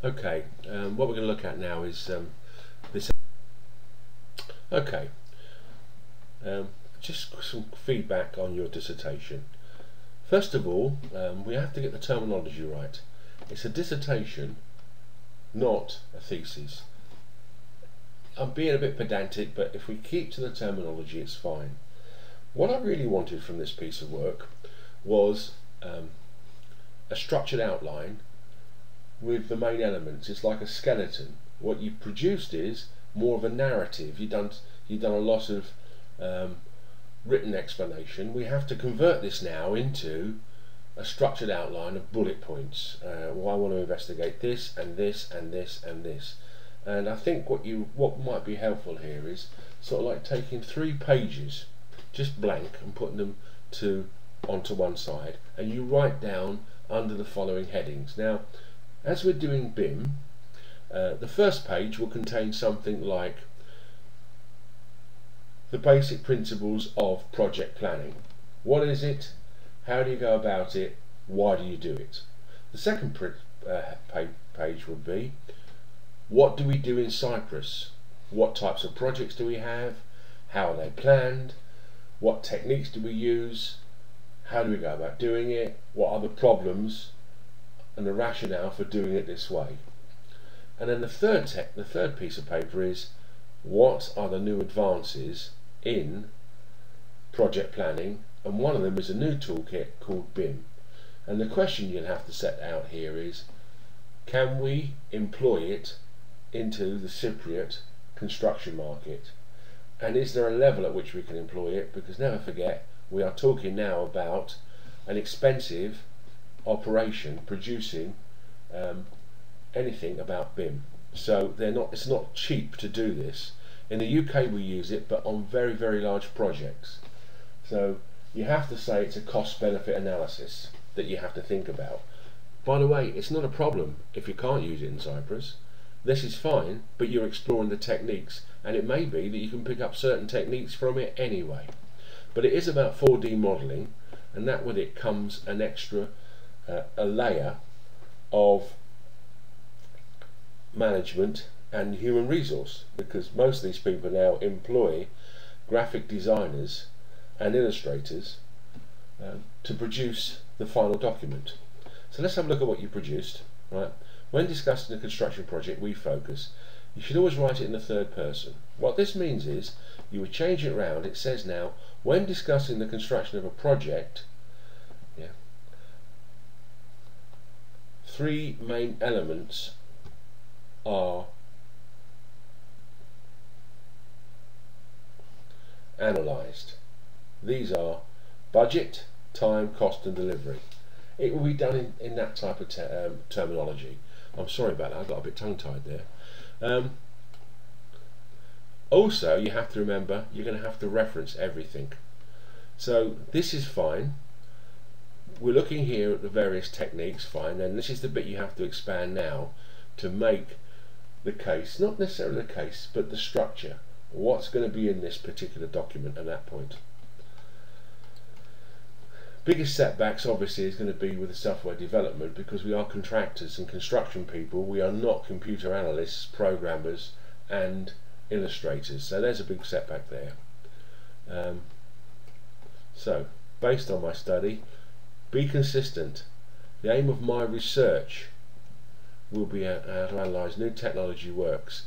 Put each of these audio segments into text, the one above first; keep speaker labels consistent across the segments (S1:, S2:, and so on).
S1: Okay, what we're going to look at now is this. Okay, just some feedback on your dissertation. First of all, we have to get the terminology right. It's a dissertation, not a thesis. I'm being a bit pedantic, but if we keep to the terminology, it's fine. What I really wanted from this piece of work was a structured outline with the main elements. It's like a skeleton. What you've produced is more of a narrative. You've done a lot of written explanation. We have to convert this now into a structured outline of bullet points. Well, I want to investigate this and this and this and this. And I think what might be helpful here is sort of like taking 3 pages, just blank, and putting them onto one side, and you write down under the following headings. Now, as we're doing BIM, the first page will contain something like the basic principles of project planning. What is it? How do you go about it? Why do you do it? The second page would be, what do we do in Cyprus? What types of projects do we have? How are they planned? What techniques do we use? How do we go about doing it? What are the problems and the rationale for doing it this way? And then the third piece of paper is, what are the new advances in project planning? And one of them is a new toolkit called BIM. And the question you'll have to set out here is, can we employ it into the Cypriot construction market? And is there a level at which we can employ it? Because never forget, we are talking now about an expensive operation producing anything about BIM. So it's not cheap to do this. In the UK we use it, but on very, very large projects. So you have to say it's a cost-benefit analysis that you have to think about. By the way, it's not a problem if you can't use it in Cyprus. This is fine, but you're exploring the techniques, and it may be that you can pick up certain techniques from it anyway. But it is about 4D modelling, and that with it comes an extra a layer of management and human resource, because most of these people now employ graphic designers and illustrators to produce the final document. So let's have a look at what you produced. Right? When discussing a construction project, we focus. You should always write it in the third person. What this means is, you would change it round. It says now, when discussing the construction of a project, 3 main elements are analysed. These are budget, time, cost and delivery. It will be done in that type of terminology. I'm sorry about that, I got a bit tongue-tied there. Also, you have to remember, you're going to have to reference everything. So this is fine. We're looking here at the various techniques, fine, and this is the bit you have to expand now to make the case, not necessarily the case, but the structure. What's going to be in this particular document at that point? Biggest setbacks obviously is going to be with the software development, because we are contractors and construction people. We are not computer analysts, programmers and illustrators. So there's a big setback there. So based on my study, be consistent. The aim of my research will be how to analyse new technology works.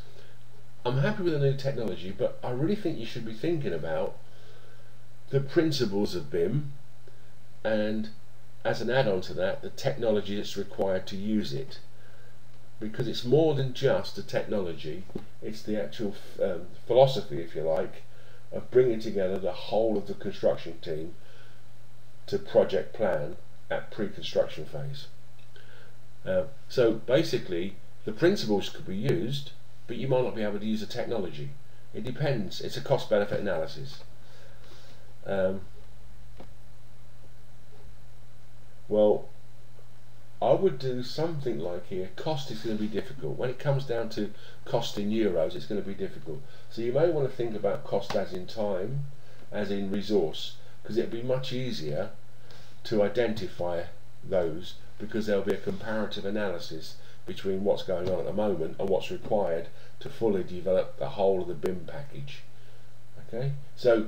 S1: I'm happy with the new technology, but I really think you should be thinking about the principles of BIM, and as an add-on to that, the technology that's required to use it, because it's more than just the technology, it's the actual philosophy, if you like, of bringing together the whole of the construction team to project plan at pre-construction phase. So basically the principles could be used, but you might not be able to use the technology. It depends. It's a cost-benefit analysis. Well, I would do something like here, cost is going to be difficult. When it comes down to cost in euros, it's going to be difficult. So you may want to think about cost as in time, as in resource, because it'll be much easier to identify those, because there'll be a comparative analysis between what's going on at the moment and what's required to fully develop the whole of the BIM package. Okay, so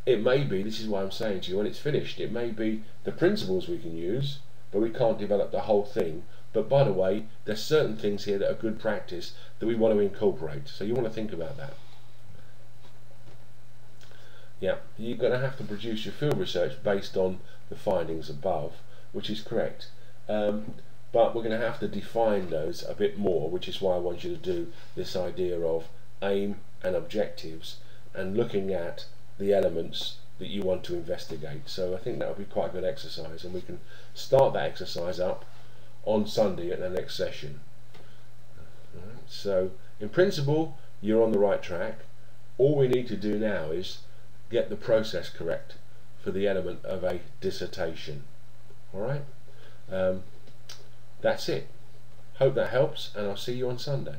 S1: it may be, this is why I'm saying to you, when it's finished, it may be the principles we can use, but we can't develop the whole thing. But by the way, there's certain things here that are good practice that we want to incorporate, so you want to think about that. Yeah, you're going to have to produce your field research based on the findings above, which is correct. But we're going to have to define those a bit more, which is why I want you to do this idea of aim and objectives and looking at the elements that you want to investigate. So I think that would be quite a good exercise, and we can start that exercise up on Sunday at the next session. Right, so in principle you're on the right track. All we need to do now is get the process correct for the element of a dissertation. Alright, that's it. Hope that helps, and I'll see you on Sunday.